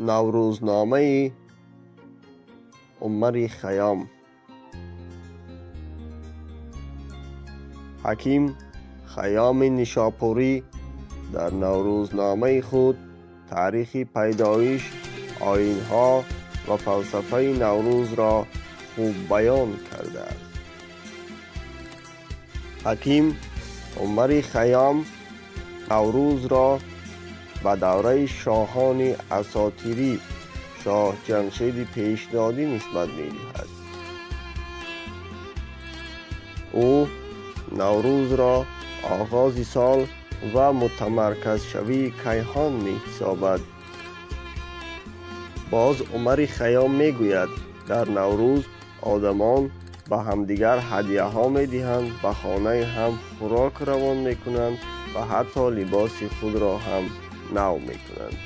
نوروزنامه عمر خیام. حکیم خیام نیشاپوری در نوروزنامه خود تاریخ پیدایش، آیین‌ها و فلسفه نوروز را خوب بیان کرده است. حکیم عمر خیام نوروز را به دوره شاهان اساطیری شاه جمشید پیشدادی نسبت می‌دهد. او نوروز را آغاز سال و متمرکز شوی کیهان می‌حسابد. باز عمر خیام می‌گوید در نوروز آدمان به همدیگر هدیه ها می‌دهند، به خانه هم خوراک روان می‌کنند و حتی لباس خود را هم نو می‌کنند.